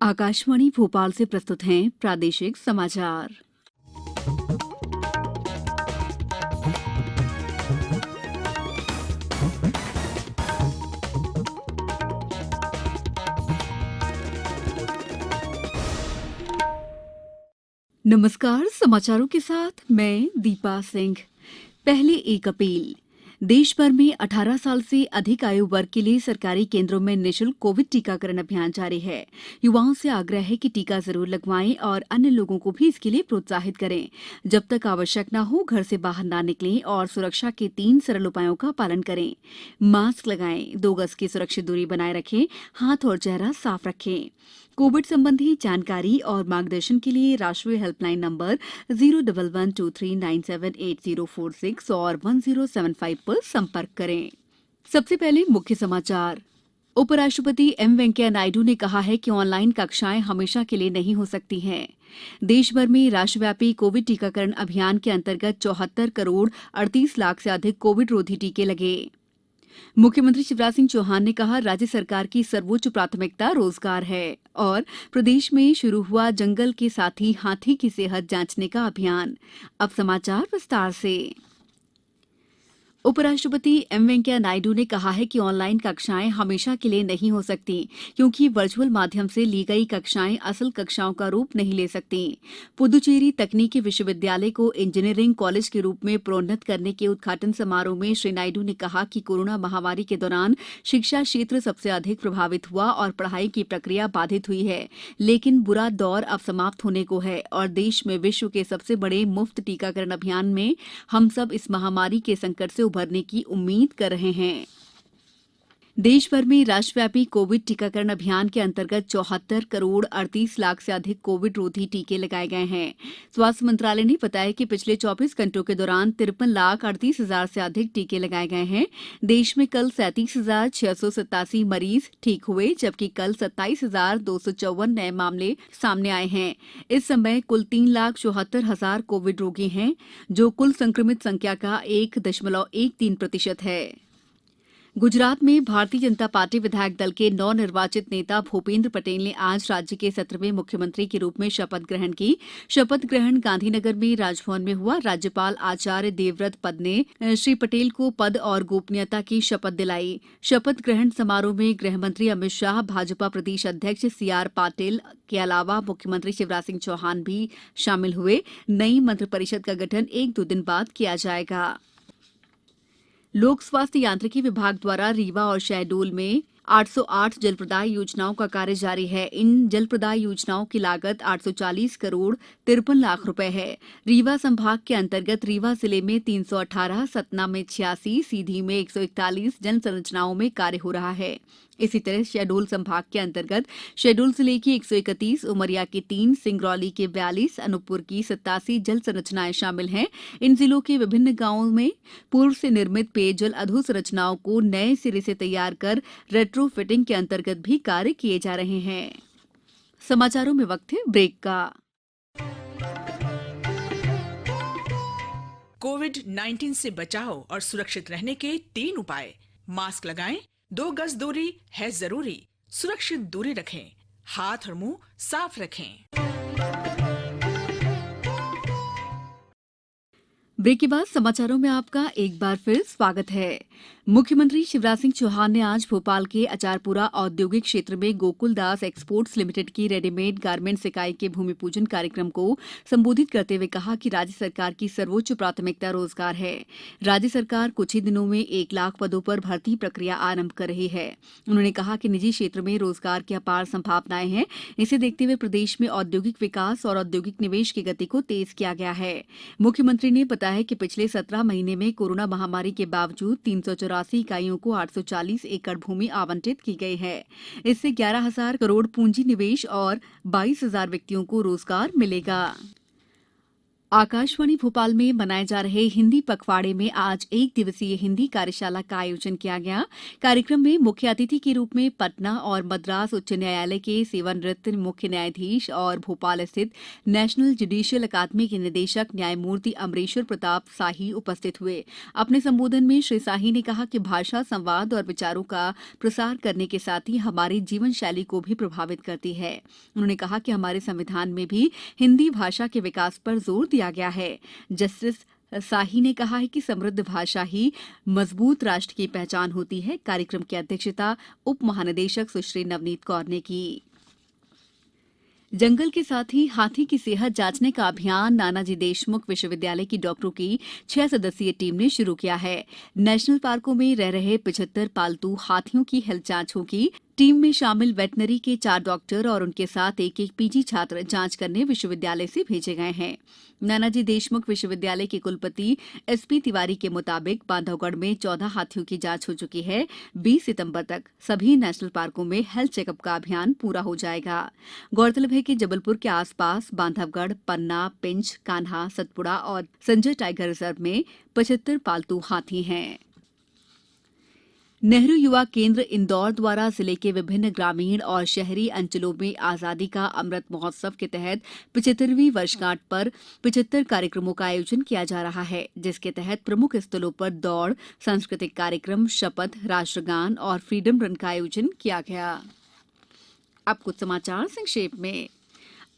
आकाशवाणी भोपाल से प्रस्तुत हैं प्रादेशिक समाचार। नमस्कार, समाचारों के साथ मैं दीपा सिंह। पहले एक अपील। देश भर में 18 साल से अधिक आयु वर्ग के लिए सरकारी केंद्रों में निःशुल्क कोविड टीकाकरण अभियान जारी है। युवाओं से आग्रह है कि टीका जरूर लगवाएं और अन्य लोगों को भी इसके लिए प्रोत्साहित करें। जब तक आवश्यक न हो, घर से बाहर ना निकलें और सुरक्षा के 3 सरल उपायों का पालन करें। मास्क लगाएं, 2 गज की सुरक्षित दूरी बनाए रखें, हाथ और चेहरा साफ रखें। कोविड संबंधी जानकारी और मार्गदर्शन के लिए राष्ट्रीय हेल्पलाइन नंबर 01123978046 और 1075 पर संपर्क करें। सबसे पहले मुख्य समाचार। उपराष्ट्रपति एम वेंकैया नायडू ने कहा है कि ऑनलाइन कक्षाएं हमेशा के लिए नहीं हो सकती हैं। देश भर में राष्ट्रव्यापी कोविड टीकाकरण अभियान के अंतर्गत 74 करोड़ 38 लाख से अधिक कोविड रोधी टीके लगे। मुख्यमंत्री शिवराज सिंह चौहान ने कहा, राज्य सरकार की सर्वोच्च प्राथमिकता रोजगार है और प्रदेश में शुरू हुआ जंगल के साथी हाथी की सेहत जांचने का अभियान। अब समाचार विस्तार से। उपराष्ट्रपति एम वेंकैया नायडू ने कहा है कि ऑनलाइन कक्षाएं हमेशा के लिए नहीं हो सकती, क्योंकि वर्चुअल माध्यम से ली गई कक्षाएं असल कक्षाओं का रूप नहीं ले सकती। पुदुचेरी तकनीकी विश्वविद्यालय को इंजीनियरिंग कॉलेज के रूप में प्रोन्नत करने के उद्घाटन समारोह में श्री नायडू ने कहा कि कोरोना महामारी के दौरान शिक्षा क्षेत्र सबसे अधिक प्रभावित हुआ और पढ़ाई की प्रक्रिया बाधित हुई है। लेकिन बुरा दौर अब समाप्त होने को है और देश में विश्व के सबसे बड़े मुफ्त टीकाकरण अभियान में हम सब इस महामारी के संकट से उभरने की उम्मीद कर रहे हैं। देश भर में राष्ट्रव्यापी कोविड टीकाकरण अभियान के अंतर्गत 74 करोड़ 38 लाख से अधिक कोविड रोधी टीके लगाए गए हैं। स्वास्थ्य मंत्रालय ने बताया कि पिछले 24 घंटों के दौरान 53 लाख 38 हजार से अधिक टीके लगाए गए हैं। देश में कल 37,687 मरीज ठीक हुए, जबकि कल 27,254 नए मामले सामने आए हैं। इस समय कुल 3,74,000 कोविड रोगी हैं, जो कुल संक्रमित संख्या का 1.13% है। गुजरात में भारतीय जनता पार्टी विधायक दल के नवनिर्वाचित नेता भूपेंद्र पटेल ने आज राज्य के 17वें मुख्यमंत्री के रूप में शपथ ग्रहण की। शपथ ग्रहण गांधीनगर में राजभवन में हुआ। राज्यपाल आचार्य देवव्रत पद ने श्री पटेल को पद और गोपनीयता की शपथ दिलाई। शपथ ग्रहण समारोह में गृहमंत्री अमित शाह, भाजपा प्रदेश अध्यक्ष CR पाटिल के अलावा मुख्यमंत्री शिवराज सिंह चौहान भी शामिल हुए। नई मंत्रिपरिषद का गठन 1-2 दिन बाद किया जाएगा। लोक स्वास्थ्य यांत्रिकी विभाग द्वारा रीवा और शहडोल में 808 जल प्रदाय योजनाओं का कार्य जारी है। इन जल प्रदाय योजनाओं की लागत 840 करोड़ 53 लाख रुपए है। रीवा संभाग के अंतर्गत रीवा जिले में 318, सतना में 86, सीधी में 141 जल संरचनाओं में कार्य हो रहा है। इसी तरह शहडोल संभाग के अंतर्गत शहडोल जिले की 131, उमरिया की 3, सिंगरौली के 42, अनूपपुर की 87 जल संरचनाएं शामिल हैं। इन जिलों के विभिन्न गांवों में पूर्व से निर्मित पेयजल अधोसंरचनाओं को नए सिरे से तैयार कर रेट्रोफिटिंग के अंतर्गत भी कार्य किए जा रहे हैं। समाचारों में वक्त है ब्रेक का। कोविड-19 से बचाव और सुरक्षित रहने के 3 उपाय। मास्क लगाएं, 2 गज दूरी है जरूरी, सुरक्षित दूरी रखें, हाथ और मुंह साफ रखें। ब्रेक के बाद समाचारों में आपका एक बार फिर स्वागत है। मुख्यमंत्री शिवराज सिंह चौहान ने आज भोपाल के अचारपुरा औद्योगिक क्षेत्र में गोकुलदास एक्सपोर्ट्स लिमिटेड की रेडीमेड गारमेंट्स इकाई के भूमि पूजन कार्यक्रम को संबोधित करते हुए कहा कि राज्य सरकार की सर्वोच्च प्राथमिकता रोजगार है। राज्य सरकार कुछ ही दिनों में 1 लाख पदों पर भर्ती प्रक्रिया आरंभ कर रही है। उन्होंने कहा कि निजी क्षेत्र में रोजगार की अपार संभावनाएं हैं। इसे देखते हुए प्रदेश में औद्योगिक विकास और औद्योगिक निवेश की गति को तेज किया गया है। मुख्यमंत्री ने बताया है कि पिछले 17 महीने में कोरोना महामारी के बावजूद 384 इकाइयों को 840 एकड़ भूमि आवंटित की गई है। इससे 11,000 करोड़ पूंजी निवेश और 22,000 व्यक्तियों को रोजगार मिलेगा। आकाशवाणी भोपाल में मनाए जा रहे हिंदी पखवाड़े में आज एक दिवसीय हिंदी कार्यशाला का आयोजन किया गया। कार्यक्रम में मुख्य अतिथि के रूप में पटना और मद्रास उच्च न्यायालय के सेवानिवृत्त मुख्य न्यायाधीश और भोपाल स्थित नेशनल जुडिशियल अकादमी के निदेशक न्यायमूर्ति अमरेश्वर प्रताप शाही उपस्थित हुए। अपने संबोधन में श्री शाही ने कहा कि भाषा संवाद और विचारों का प्रसार करने के साथ ही हमारी जीवन शैली को भी प्रभावित करती है। उन्होंने कहा कि हमारे संविधान में भी हिंदी भाषा के विकास पर जोर दिया गया है। जस्टिस शाही ने कहा है कि समृद्ध भाषा ही मजबूत राष्ट्र की पहचान होती है। कार्यक्रम की अध्यक्षता उप महानिदेशक सुश्री नवनीत कौर ने की। जंगल के साथ ही हाथी की सेहत जांचने का अभियान नानाजी देशमुख विश्वविद्यालय की डॉक्टरों की 6 सदस्यीय टीम ने शुरू किया है। नेशनल पार्कों में रह रहे 75 पालतू हाथियों की हेल्थ जांच होगी। टीम में शामिल वेटनरी के 4 डॉक्टर और उनके साथ एक पीजी छात्र जांच करने विश्वविद्यालय से भेजे गए हैं। नानाजी देशमुख विश्वविद्यालय के कुलपति एसपी तिवारी के मुताबिक बांधवगढ़ में 14 हाथियों की जांच हो चुकी है। 20 सितंबर तक सभी नेशनल पार्कों में हेल्थ चेकअप का अभियान पूरा हो जाएगा। गौरतलब है कि जबलपुर के आसपास बांधवगढ़, पन्ना, पिंच, कान्हा, सतपुड़ा और संजय टाइगर रिजर्व में 75 पालतू हाथी हैं। नेहरू युवा केंद्र इंदौर द्वारा जिले के विभिन्न ग्रामीण और शहरी अंचलों में आजादी का अमृत महोत्सव के तहत 75वीं वर्षगांठ पर 75 कार्यक्रमों का आयोजन किया जा रहा है, जिसके तहत प्रमुख स्थलों पर दौड़, सांस्कृतिक कार्यक्रम, शपथ, राष्ट्रगान और फ्रीडम रन का आयोजन किया गया। अब कुछ समाचार संक्षेप में।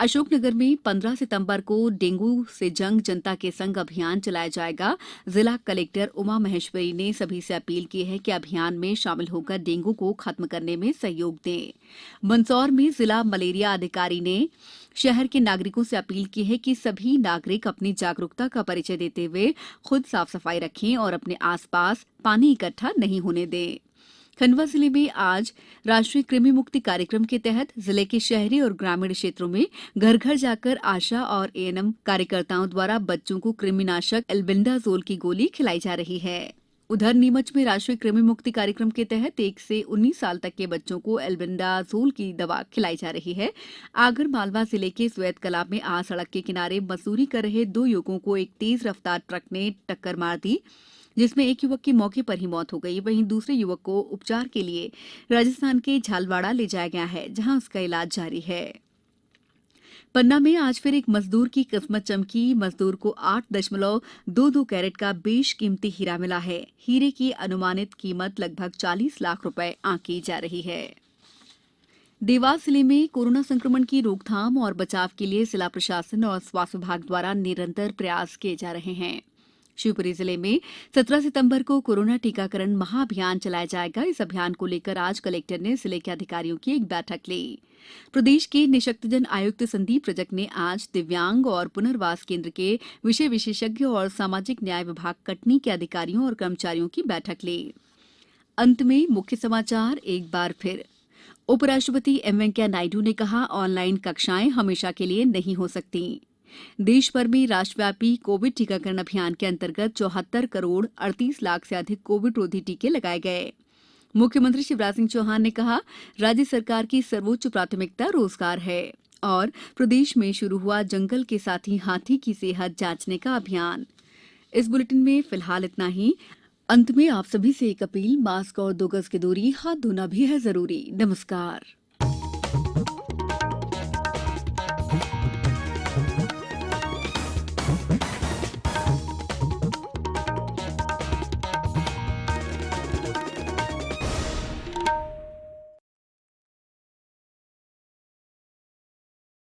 अशोकनगर में 15 सितंबर को डेंगू से जंग जनता के संग अभियान चलाया जाएगा। जिला कलेक्टर उमा महेश्वरी ने सभी से अपील की है कि अभियान में शामिल होकर डेंगू को खत्म करने में सहयोग दें। मंदसौर में जिला मलेरिया अधिकारी ने शहर के नागरिकों से अपील की है कि सभी नागरिक अपनी जागरूकता का परिचय देते हुए खुद साफ सफाई रखें और अपने आसपास पानी इकट्ठा नहीं होने दें। खंडवा जिले में आज राष्ट्रीय कृमि मुक्ति कार्यक्रम के तहत जिले के शहरी और ग्रामीण क्षेत्रों में घर घर जाकर आशा और एएनएम कार्यकर्ताओं द्वारा बच्चों को कृमिनाशक एल्बेंडाजोल की गोली खिलाई जा रही है। उधर नीमच में राष्ट्रीय कृमि मुक्ति कार्यक्रम के तहत 1 से 19 साल तक के बच्चों को एल्बेंडाजोल की दवा खिलाई जा रही है। आगर मालवा जिले के स्वेत कला में आज सड़क के किनारे मजदूरी कर रहे 2 युवकों को एक तेज रफ्तार ट्रक ने टक्कर मार दी, जिसमें एक युवक की मौके पर ही मौत हो गई। वहीं दूसरे युवक को उपचार के लिए राजस्थान के झालवाड़ा ले जाया गया है, जहां उसका इलाज जारी है। पन्ना में आज फिर एक मजदूर की किस्मत चमकी। मजदूर को 8.22 कैरेट का बेशकीमती हीरा मिला है। हीरे की अनुमानित कीमत लगभग 40 लाख रुपए आंकी जा रही है। देवास जिले में कोरोना संक्रमण की रोकथाम और बचाव के लिए जिला प्रशासन और स्वास्थ्य विभाग द्वारा निरंतर प्रयास किए जा रहे हैं। शिवपुरी जिले में 17 सितंबर को कोरोना टीकाकरण महाअभियान चलाया जाएगा। इस अभियान को लेकर आज कलेक्टर ने जिले के अधिकारियों की एक बैठक ली। प्रदेश के निःशक्तजन आयुक्त संदीप रजक ने आज दिव्यांग और पुनर्वास केंद्र के विषय विशेषज्ञ और सामाजिक न्याय विभाग कटनी के अधिकारियों और कर्मचारियों की बैठक ली। अंत में मुख्य समाचार एक बार फिर। उपराष्ट्रपति एम वेंकैया नायडू ने कहा, ऑनलाइन कक्षाएं हमेशा के लिए नहीं हो सकती। देश भर में राष्ट्रव्यापी कोविड टीकाकरण अभियान के अंतर्गत 74 करोड़ 38 लाख से अधिक कोविड रोधी टीके लगाए गए। मुख्यमंत्री शिवराज सिंह चौहान ने कहा, राज्य सरकार की सर्वोच्च प्राथमिकता रोजगार है। और प्रदेश में शुरू हुआ जंगल के साथ ही हाथी की सेहत जांचने का अभियान। इस बुलेटिन में फिलहाल इतना ही। अंत में आप सभी से एक अपील, मास्क और 2 गज की दूरी, हाथ धोना भी है जरूरी। नमस्कार।